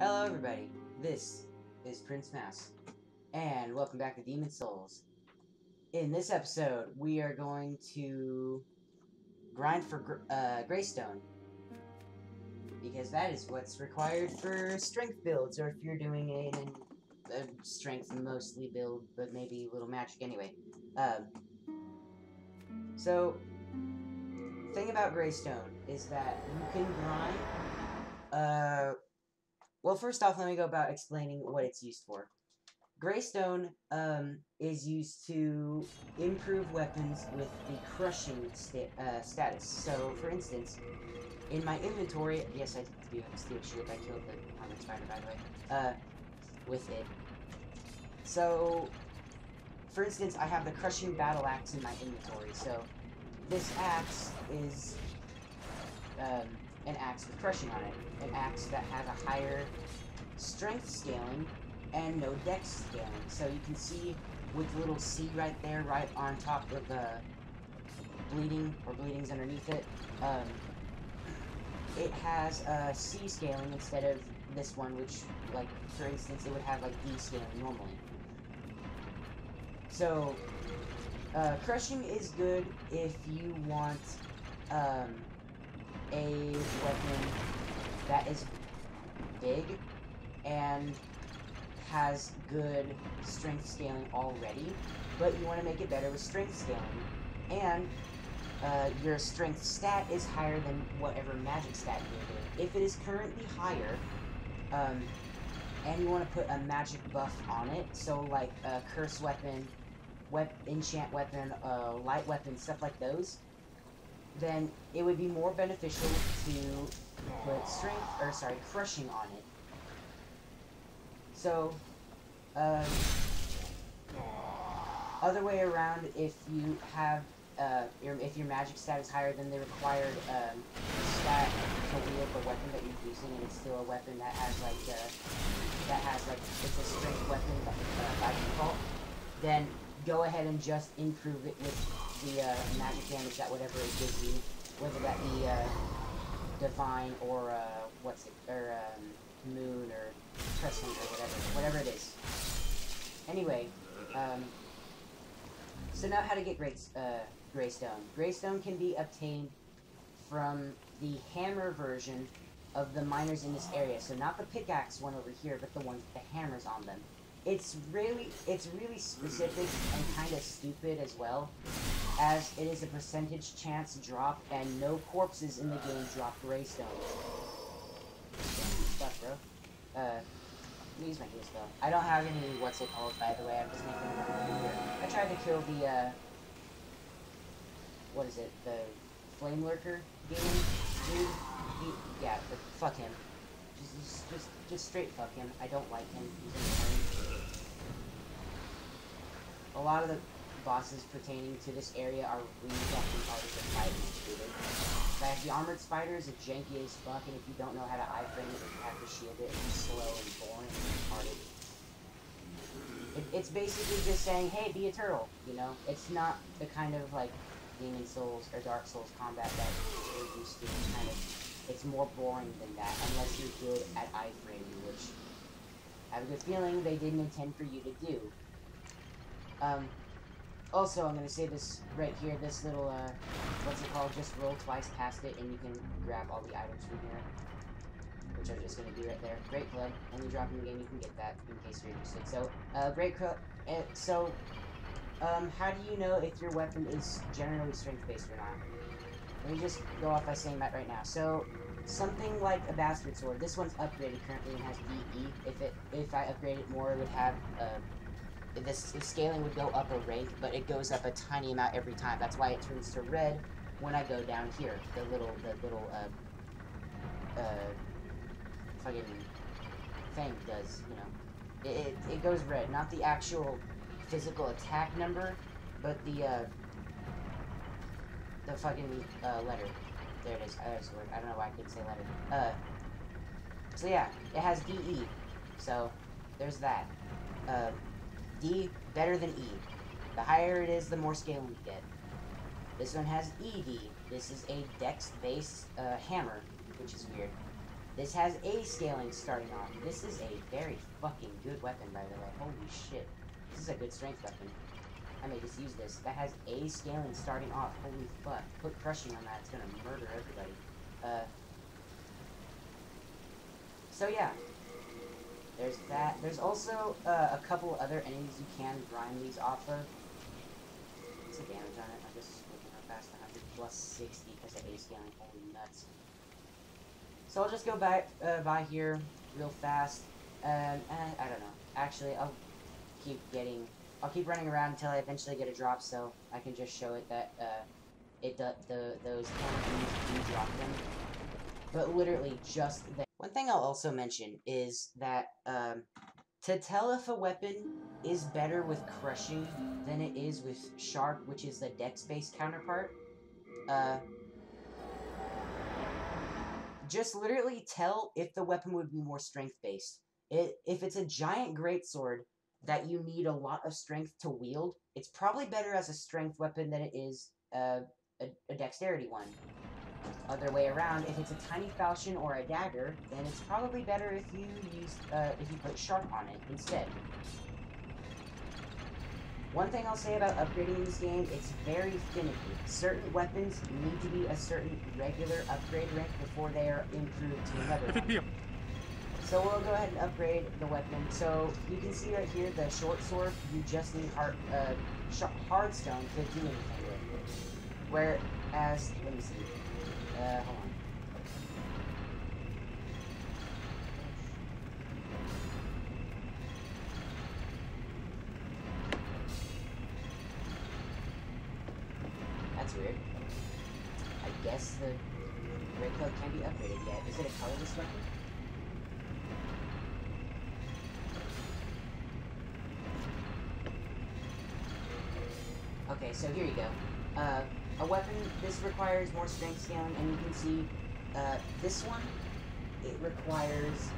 Hello everybody, this is Prince Mouse, and welcome back to Demon Souls. In this episode, we are going to grind for Greystone, because that is what's required for strength builds, or if you're doing a strength mostly build, but maybe a little magic anyway. So, thing about Greystone is that you can grind, well, first off, let me go about explaining what it's used for. Greystone is used to improve weapons with the crushing status. So, for instance, in my inventory, yes, I do have a steel shield. I killed the armored spider, by the way, with it. So, for instance, I have the crushing battle axe in my inventory. So, this axe is an axe with crushing on it. An axe that has a higher strength scaling and no dex scaling. So you can see with the little C right there, right on top of the bleeding, or bleeding's underneath it, it has C scaling instead of this one, which, like, for instance, it would have, like, D scaling normally. So, crushing is good if you want a weapon that is big and has good strength scaling already, but you want to make it better with strength scaling, and your strength stat is higher than whatever magic stat you're doing. If it is currently higher, and you want to put a magic buff on it, so like a curse weapon, enchant weapon, light weapon, stuff like those, then it would be more beneficial to put crushing on it. So, other way around, if you have, if your magic stat is higher than the required, stat to wield the weapon that you're using, and it's still a weapon that has, it's a strength weapon by default, then go ahead and just improve it with the, magic damage that whatever it gives you, whether that be, divine, or, moon, or crescent, or whatever it is. Anyway, so now how to get Greystone. Greystone can be obtained from the hammer version of the miners in this area. So not the pickaxe one over here, but the ones with the hammers on them. It's really specific and kind of stupid as well, as it is a percentage chance drop, and no corpses in the game drop Greystone. Stuff, bro. Use my heal spell. I don't have any what's it called, by the way. I'm just making it up here. I tried to kill the what is it? The flame lurker demon dude. Yeah, but fuck him. Just straight fuck him. I don't like him. He's annoying. A lot of the bosses pertaining to this area are really fucking hard to fight and stupid. The armored spider is janky as fuck, and if you don't know how to iframe it, you have to shield it, it's slow and boring and retarded. It's basically just saying, hey, be a turtle, you know? It's not the kind of, like, Demon Souls or Dark Souls combat that you're used to. It's more boring than that, unless you're good at iframing, which I have a good feeling they didn't intend for you to do. Also, I'm going to say this right here, this little, what's it called, just roll twice past it, and you can grab all the items from here, which I'm just going to do right there. Great Club, only drop in the game, you can get that, in case you're interested. So, Great Club, how do you know if your weapon is generally strength-based or not? Let me just go off by saying that right now. So, something like a Bastard Sword, this one's upgraded currently and has DE. If I upgrade it more, it would have, the scaling would go up a rank, but it goes up a tiny amount every time. That's why it turns to red when I go down here. The little fucking thing does, you know. It goes red, not the actual physical attack number, but the fucking, letter. There it is. There's the word. I don't know why I couldn't say letter. So yeah, it has DE. So, there's that. D better than E. The higher it is, the more scaling you get. This one has ED. This is a dex-based hammer, which is weird. This has A scaling starting off. This is a very fucking good weapon, by the way. Holy shit. This is a good strength weapon. I may just use this. That has A scaling starting off. Holy fuck. Put crushing on that. It's gonna murder everybody. So yeah. There's that. There's also a couple other enemies you can grind these off of. What's the damage on it? I'm just looking real fast. 100 plus 60 because of A scaling. Holy nuts. So I'll just go back by here real fast. I don't know. Actually, I'll keep running around until I eventually get a drop, so I can just show it that those enemies do drop them. But literally just that. One thing I'll also mention is that to tell if a weapon is better with crushing than it is with sharp, which is the dex-based counterpart, just literally tell if the weapon would be more strength-based. If it's a giant greatsword that you need a lot of strength to wield, it's probably better as a strength weapon than it is a dexterity one. Other way around, if it's a tiny falchion or a dagger, then it's probably better if you put sharp on it instead. One thing I'll say about upgrading in this game, it's very finicky. Certain weapons need to be a certain regular upgrade rank before they are improved to another one. So we'll go ahead and upgrade the weapon. So you can see right here, the short sword, you just need hardstone to do anything with. Whereas, let me see. Hold on. That's weird. I guess the red club can't be upgraded yet. Is it a colorless weapon? Okay, so here you go. A weapon, this requires more strength scaling, and you can see this one, it requires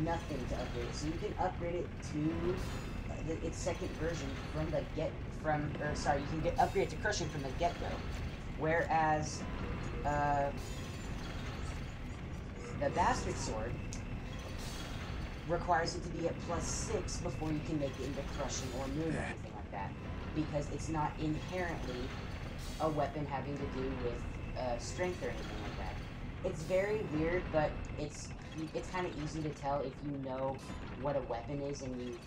nothing to upgrade it. So you can upgrade it to its second version from the you can upgrade it to crushing from the get-go. Whereas the bastard sword requires it to be at +6 before you can make it into crushing or moon or anything like that, because it's not inherently a weapon having to do with strength or anything like that. It's very weird, but it's kind of easy to tell if you know what a weapon is, and you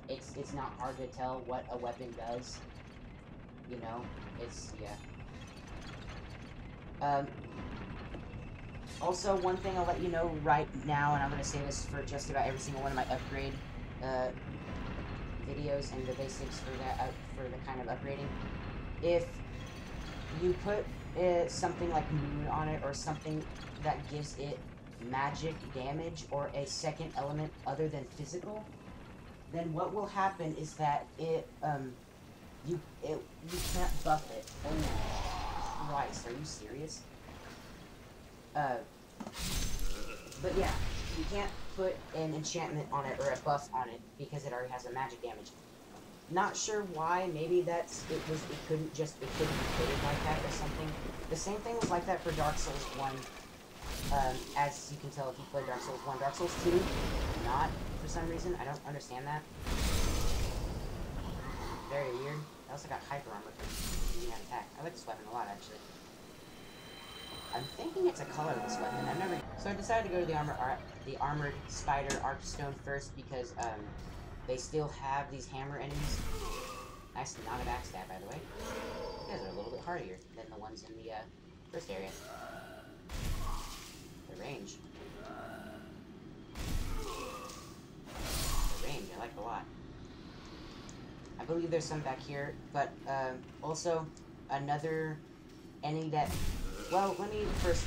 it's not hard to tell what a weapon does. You know, yeah. Also, one thing I'll let you know right now, and I'm going to say this for just about every single one of my upgrade videos and the basics for the kind of upgrading. If you put something like moon on it, or something that gives it magic damage or a second element other than physical, then what will happen is that you can't buff it. Oh Christ, are you serious? But yeah, you can't put an enchantment on it or a buff on it because it already has a magic damage. Not sure why. Maybe it couldn't be created like that or something. The same thing was like that for Dark Souls 1. As you can tell if you play Dark Souls 1. Dark Souls 2, not for some reason. I don't understand that. Very weird. I also got hyper armor for using that attack. I like this weapon a lot, actually. I'm thinking it's a colorless weapon. So I decided to go to the armored spider archstone first because they still have these hammer enemies. Nice, not a backstab, by the way. You guys are a little bit hardier than the ones in the first area. The range. The range, I like it a lot. I believe there's some back here, but also another enemy that... Well, let me first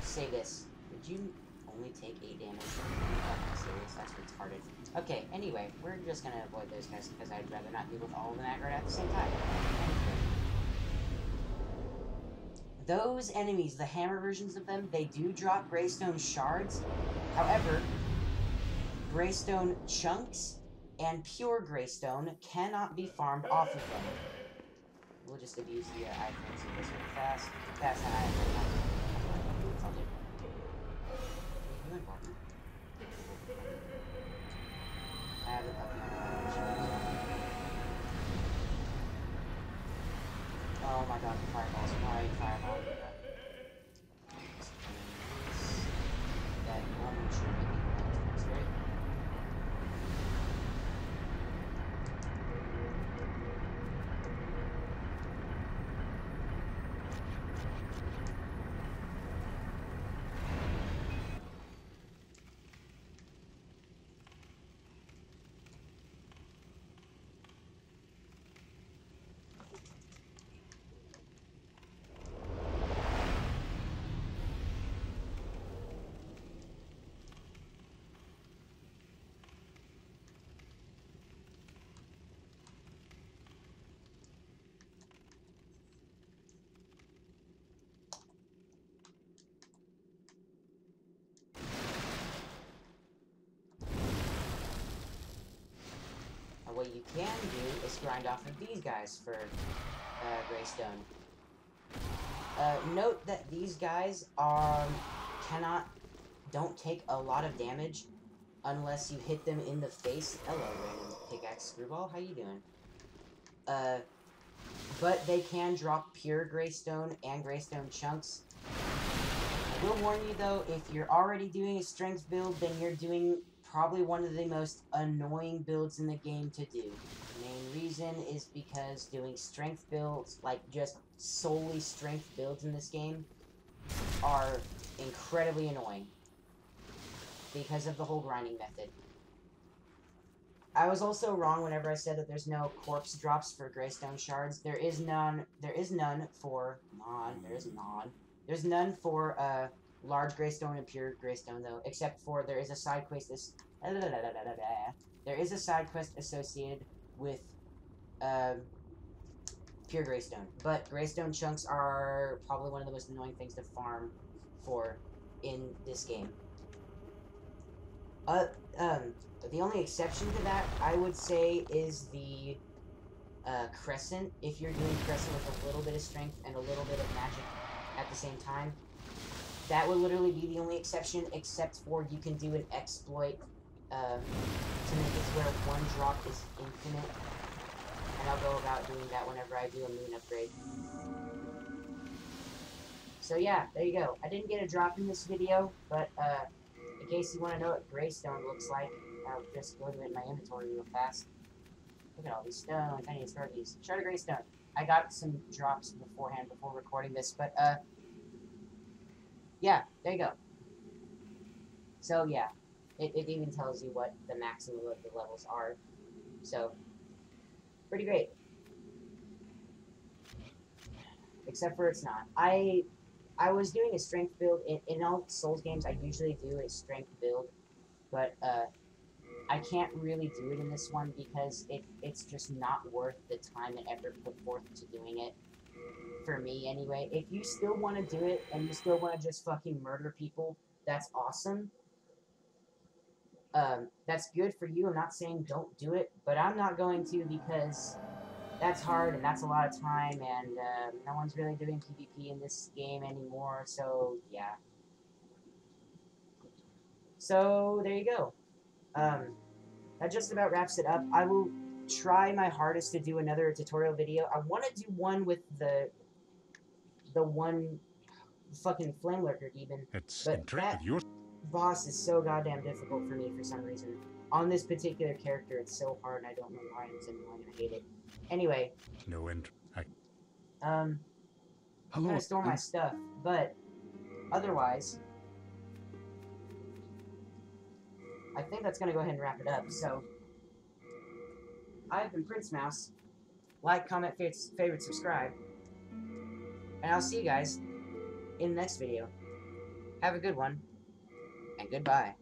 say this. Did you only take 8 damage? Oh, serious? That's retarded. Okay, anyway, we're just gonna avoid those guys because I'd rather not deal with all of them right at the same time. Those enemies, the hammer versions of them, they do drop Greystone shards. However, Greystone chunks and pure Greystone cannot be farmed off of them. We'll just abuse the iframes of this really fast. That's not iframe. It's all good. what you can do is grind off of these guys for Greystone. Note that these guys don't take a lot of damage unless you hit them in the face. Hello, random pickaxe screwball. How you doing? But they can drop pure Greystone and Greystone chunks. I will warn you though, if you're already doing a strength build, then you're doing probably one of the most annoying builds in the game to do. The main reason is because doing strength builds, like just solely strength builds in this game, are incredibly annoying because of the whole grinding method. I was also wrong whenever I said that there's no corpse drops for Greystone shards. There's none for large Greystone and pure Greystone though, except for there is a side quest there is a side quest associated with pure Greystone. But Greystone chunks are probably one of the most annoying things to farm for in this game. The only exception to that, I would say, is the Crescent. If you're doing Crescent with a little bit of strength and a little bit of magic at the same time, that would literally be the only exception, except for you can do an exploit to make it where one drop is infinite. And I'll go about doing that whenever I do a moon upgrade. So yeah, there you go. I didn't get a drop in this video, but in case you want to know what Greystone looks like, I'll just go to it in my inventory real fast. Look at all these stones. I need to store these. Shard of Greystone. I got some drops beforehand before recording this, but yeah, there you go. So yeah, it even tells you what the maximum of the levels are. So pretty great. Except for it's not. I was doing a strength build in all Souls games. I usually do a strength build, but I can't really do it in this one because it's just not worth the time and effort put forth to doing it. For me, anyway. If you still want to do it, and you still want to just fucking murder people, that's awesome. That's good for you. I'm not saying don't do it, but I'm not going to because that's hard, and that's a lot of time, and no one's really doing PvP in this game anymore, so yeah. So, there you go. That just about wraps it up. I will try my hardest to do another tutorial video. I want to do one with the one fucking Flame Lurker Demon, but that boss is so goddamn difficult for me for some reason. On this particular character, it's so hard, and I don't know why. It's annoying, I hate it. Anyway. No end. I'm gonna store my stuff, but otherwise, I think that's gonna go ahead and wrap it up. So, I've been Prince Mouse. Like, comment, favorite, subscribe, and I'll see you guys in the next video. Have a good one, and goodbye.